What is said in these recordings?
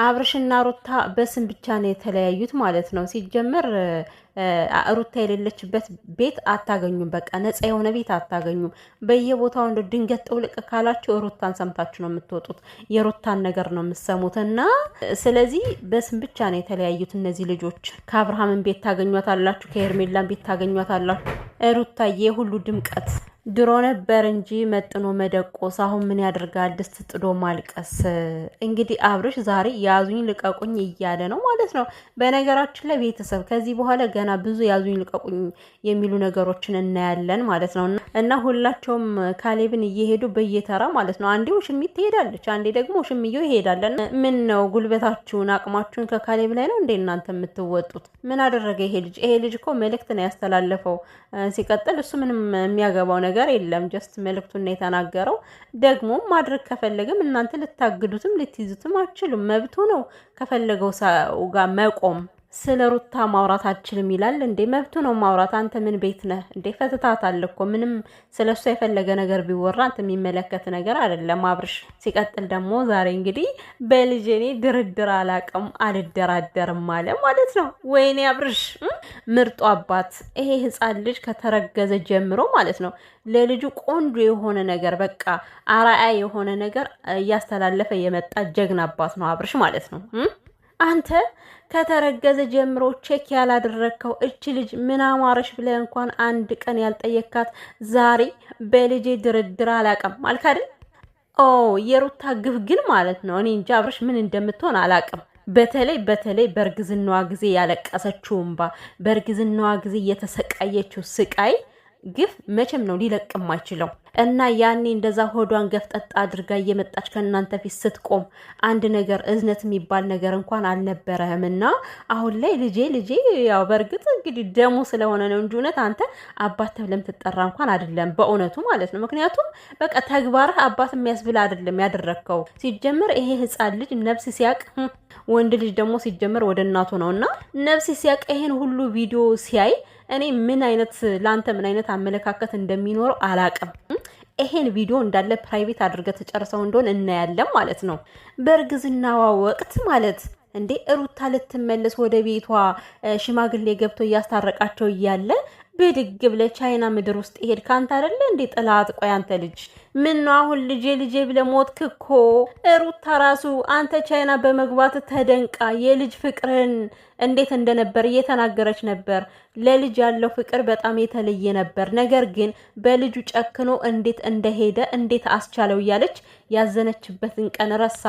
አብርሽና ሩታ በስም ብቻ ነው የተለያዩት ማለት ነው። ሲጀመር ሩታ የሌለችበት ቤት አታገኙም። በቃ ነፃ የሆነ ቤት አታገኙም። በየቦታው እንደ ድንገት ጥውልቅ ካላችሁ ሩታን ሰምታችሁ ነው የምትወጡት። የሩታን ነገር ነው የምትሰሙት። እና ስለዚህ በስም ብቻ ነው የተለያዩት እነዚህ ልጆች። ከአብርሃምን ቤት ታገኟታላችሁ፣ ከኤርሜላን ቤት ታገኟታላችሁ። ሩታዬ ሁሉ ድምቀት ድሮ ነበር እንጂ መጥኖ መደቆስ አሁን ምን ያደርጋል ድስት ጥዶ ማልቀስ። እንግዲህ አብርሽ ዛሬ ያዙኝ ልቀቁኝ እያለ ነው ማለት ነው። በነገራችን ላይ ቤተሰብ ከዚህ በኋላ ገና ብዙ ያዙኝ ልቀቁኝ የሚሉ ነገሮችን እናያለን ማለት ነው። እና ሁላቸውም ካሌብን እየሄዱ በየተራ ማለት ነው። አንዴ ውሽሚት ትሄዳለች፣ አንዴ ደግሞ ውሽምየው ይሄዳለን። ምን ነው ጉልበታችሁን አቅማችሁን ከካሌብ ላይ ነው እንዴ እናንተ የምትወጡት? ምን አደረገ ይሄ ልጅ? ይሄ ልጅ እኮ መልእክት ነው ያስተላለፈው። ሲቀጥል እሱ ምንም የሚያገባው ነገር የለም። ጀስት መልእክቱን ነው የተናገረው። ደግሞ ማድረግ ከፈለገም እናንተ ልታግዱትም ልትይዙትም አትችሉም። መብቱ ነው ከፈለገው ሰው ጋር መቆም። ስለ ሩታ ማውራት አልችልም ይላል እንዴ? መብቱ ነው ማውራት። አንተ ምን ቤት ነህ እንዴ? ፈትታታል እኮ ምንም ስለሱ የፈለገ ነገር ቢወራ አንተ የሚመለከት ነገር አይደለም አብርሽ። ሲቀጥል ደግሞ ዛሬ እንግዲህ በልጄ እኔ ድርድር አላቅም አልደራደርም አለ ማለት ነው። ወይኔ አብርሽ ምርጡ አባት። ይሄ ህፃን ልጅ ከተረገዘ ጀምሮ ማለት ነው ለልጁ ቆንጆ የሆነ ነገር በቃ አራያ የሆነ ነገር እያስተላለፈ የመጣ ጀግና አባት ነው አብርሽ ማለት ነው። አንተ ከተረገዘ ጀምሮ ቼክ ያላደረግከው እቺ ልጅ ምን አማረሽ ብለህ እንኳን አንድ ቀን ያልጠየካት ዛሬ በልጄ ድርድር አላቅም አልክ አይደል? ኦ የሩታ ግፍ ግን ማለት ነው እኔ እንጃ አብርሽ ምን እንደምትሆን አላቅም። በተለይ በእርግዝናዋ ጊዜ ያለቀሰችው እንባ፣ በእርግዝናዋ ጊዜ የተሰቃየችው ስቃይ ግፍ መቼም ነው ሊለቅም አይችለው። እና ያኔ እንደዛ ሆዷን ገፍጠጥ አድርጋ እየመጣች ከእናንተ ፊት ስትቆም አንድ ነገር እዝነት የሚባል ነገር እንኳን አልነበረህም። እና አሁን ላይ ልጄ ያው በእርግጥ እንግዲህ ደሙ ስለሆነ ነው እንጂ እውነት አንተ አባት ተብለም ትጠራ እንኳን አይደለም በእውነቱ ማለት ነው። ምክንያቱም በቃ ተግባርህ አባት የሚያስብል አይደለም ያደረግከው። ሲጀምር ይሄ ህፃን ልጅ ነፍስ ሲያቅ ወንድ ልጅ ደግሞ ሲጀምር ወደ እናቱ ነው እና ነፍስ ሲያቅ ይሄን ሁሉ ቪዲዮ ሲያይ እኔ ምን አይነት ላንተ ምን አይነት አመለካከት እንደሚኖረው አላቅም። ይሄን ቪዲዮ እንዳለ ፕራይቬት አድርገህ ተጨርሰው እንደሆነ እናያለን ማለት ነው። በእርግዝናዋ ወቅት ማለት እንዴ ሩታ ልትመለስ ወደ ቤቷ ሽማግሌ ገብቶ እያስታረቃቸው እያለ ብድግ ብለህ ቻይና ምድር ውስጥ ሄድ ካንተ አይደለ እንዴ ጥላት? ቆይ አንተ ልጅ ምን ነው አሁን ልጄ ብለህ ሞትክ እኮ። ሩታ ራሱ አንተ ቻይና በመግባት ተደንቃ የልጅ ፍቅርን እንዴት እንደነበር እየተናገረች ነበር። ለልጅ ያለው ፍቅር በጣም የተለየ ነበር። ነገር ግን በልጁ ጨክኖ እንዴት እንደሄደ እንዴት አስቻለው እያለች ያዘነችበትን ቀን ረሳ።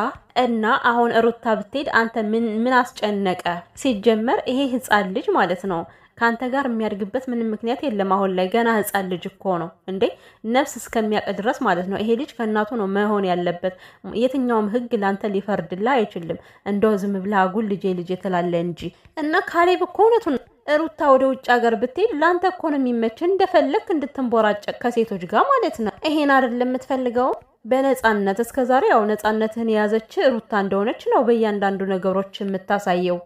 እና አሁን ሩታ ብትሄድ አንተ ምን አስጨነቀ? ሲጀመር ይሄ ህፃን ልጅ ማለት ነው ካንተ ጋር የሚያድግበት ምንም ምክንያት የለም። አሁን ላይ ገና ህፃን ልጅ እኮ ነው እንዴ ነፍስ እስከሚያውቅ ድረስ ማለት ነው። ይሄ ልጅ ከእናቱ ነው መሆን ያለበት። የትኛውም ህግ ላንተ ሊፈርድልህ አይችልም። እንደው ዝም ብለህ አጉል ልጄ ትላለህ እንጂ። እና ካሌብ እኮ እውነቱን ሩታ ወደ ውጭ ሀገር ብትሄድ ላንተ እኮ ነው የሚመችህ፣ እንደፈለክ እንድትንቦራጨቅ ከሴቶች ጋር ማለት ነው። ይሄን አይደለም የምትፈልገው በነፃነት። እስከዛሬ ያው ነፃነትህን የያዘች ሩታ እንደሆነች ነው በእያንዳንዱ ነገሮች የምታሳየው።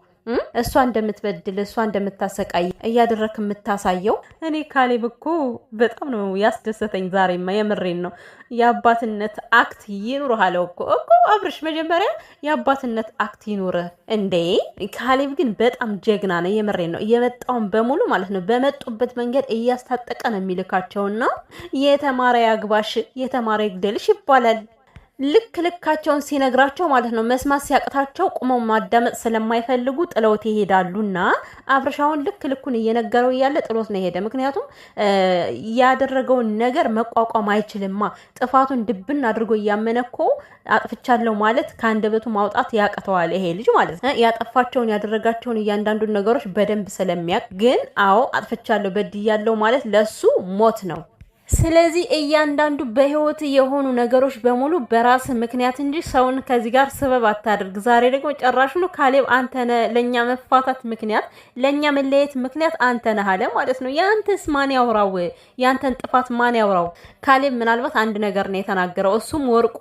እሷ እንደምትበድል እሷ እንደምታሰቃይ እያደረክ የምታሳየው። እኔ ካሌብ እኮ በጣም ነው ያስደሰተኝ ዛሬማ፣ የምሬን ነው። የአባትነት አክት ይኑርህ አለው እኮ አብርሽ። መጀመሪያ የአባትነት አክት ይኑርህ እንዴ። ካሌብ ግን በጣም ጀግና ነው፣ የምሬን ነው። የመጣውን በሙሉ ማለት ነው በመጡበት መንገድ እያስታጠቀ ነው የሚልካቸውና የተማረ ያግባሽ የተማረ ይግደልሽ ይባላል። ልካቸውን ሲነግራቸው ማለት ነው መስማት ሲያቅታቸው ቁመው ማዳመጥ ስለማይፈልጉ ጥለውት ይሄዳሉና አብርሻውን ልኩን እየነገረው እያለ ጥሎት ነው የሄደ። ምክንያቱም ያደረገውን ነገር መቋቋም አይችልማ። ጥፋቱን ድብን አድርጎ እያመነኮ አጥፍቻለሁ ማለት ከአንደበቱ ማውጣት ያቅተዋል ይሄ ልጅ ማለት ነው። ያጠፋቸውን ያደረጋቸውን እያንዳንዱን ነገሮች በደንብ ስለሚያውቅ ግን አዎ አጥፍቻለሁ በድያለሁ ማለት ለሱ ሞት ነው። ስለዚህ እያንዳንዱ በህይወት የሆኑ ነገሮች በሙሉ በራስ ምክንያት እንጂ ሰውን ከዚህ ጋር ስበብ አታድርግ። ዛሬ ደግሞ ጨራሽ ነው ካሌብ አንተ ነህ ለኛ መፋታት ምክንያት፣ ለኛ መለየት ምክንያት አንተ ነህ አለ ማለት ነው። ያንተስ ማን ያውራው? ያንተን ጥፋት ማን ያውራው? ካሌብ ምናልባት አንድ ነገር ነው የተናገረው። እሱም ወርቁ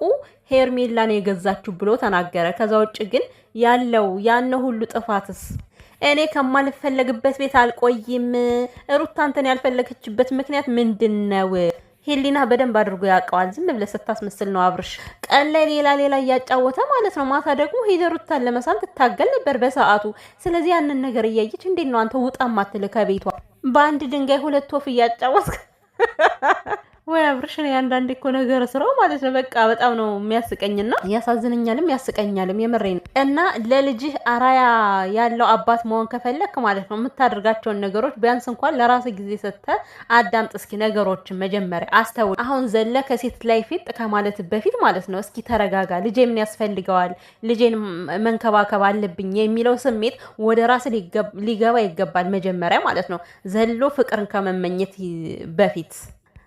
ሄርሜላን የገዛችሁ ብሎ ተናገረ። ከዛ ውጭ ግን ያለው ያነ ሁሉ ጥፋትስ እኔ ከማልፈለግበት ቤት አልቆይም። ሩታ አንተን ያልፈለገችበት ምክንያት ምንድነው? ሄሊና በደንብ አድርጎ ያውቀዋል። ዝም ብለህ ስታስመስል ነው አብርሽ። ቀን ላይ ሌላ እያጫወተ ማለት ነው። ማታ ደግሞ ሂደሩታን ለመሳም ትታገል ነበር በሰዓቱ። ስለዚህ ያንን ነገር እያየች እንዴት ነው አንተ ውጣ ማትል ከቤቷ? በአንድ ድንጋይ ሁለት ወፍ እያጫወትክ ወይ አብርሽ። ነው አንዳንዴ እኮ ነገር ስራው ማለት ነው በቃ በጣም ነው የሚያስቀኝና ያሳዝነኛልም ያስቀኛልም የምሬን። እና ለልጅህ አራያ ያለው አባት መሆን ከፈለክ ማለት ነው የምታደርጋቸውን ነገሮች ቢያንስ እንኳን ለራስ ጊዜ ሰጥተህ አዳምጥ እስኪ ነገሮችን መጀመሪያ አስተውል። አሁን ዘለ ከሴት ላይ ፊት ከማለት በፊት ማለት ነው እስኪ ተረጋጋ። ልጄ ምን ያስፈልገዋል፣ ልጄን መንከባከብ አለብኝ የሚለው ስሜት ወደ ራስ ሊገባ ይገባል መጀመሪያ ማለት ነው ዘሎ ፍቅርን ከመመኘት በፊት።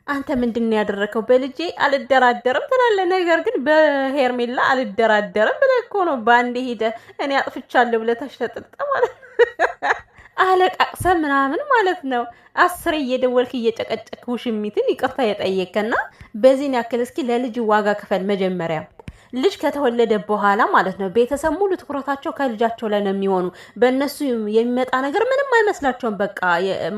አንተ ምንድን ነው ያደረከው? በልጄ አልደራደርም ትላለህ፣ ነገር ግን በሄርሜላ አልደራደርም ብለህ እኮ ነው በአንዴ ሄደህ እኔ አጥፍቻለሁ ብለህ ተሽተጥልጠ ማለት አለቃቅሰ ምናምን ማለት ነው። 10 እየደወልክ እየጨቀጨክ ውሽሚትን ይቅርታ የጠየቀና በዚህን ያክል እስኪ ለልጅ ዋጋ ክፈል መጀመሪያ። ልጅ ከተወለደ በኋላ ማለት ነው ቤተሰብ ሙሉ ትኩረታቸው ከልጃቸው ላይ ነው የሚሆኑ። በእነሱ የሚመጣ ነገር ምንም አይመስላቸውም። በቃ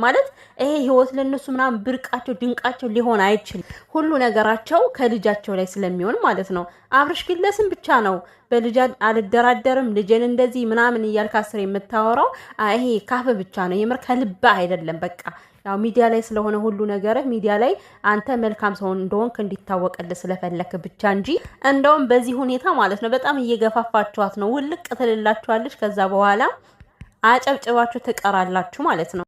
ማለት ይሄ ህይወት ለነሱ ምናምን ብርቃቸው ድንቃቸው ሊሆን አይችልም። ሁሉ ነገራቸው ከልጃቸው ላይ ስለሚሆን ማለት ነው። አብርሽ ግን ለስም ብቻ ነው በልጅ አልደራደርም ልጅን እንደዚህ ምናምን እያልክ አስር የምታወራው ይሄ ካፍ ብቻ ነው። የምር ከልብ አይደለም። በቃ ያው ሚዲያ ላይ ስለሆነ ሁሉ ነገር ሚዲያ ላይ አንተ መልካም ሰው እንደሆንክ እንዲታወቅልህ ስለፈለክ ብቻ እንጂ እንደውም በዚህ ሁኔታ ማለት ነው በጣም እየገፋፋችኋት ነው። ውልቅ ትልላችኋለች። ከዛ በኋላ አጨብጭባችሁ ትቀራላችሁ ማለት ነው።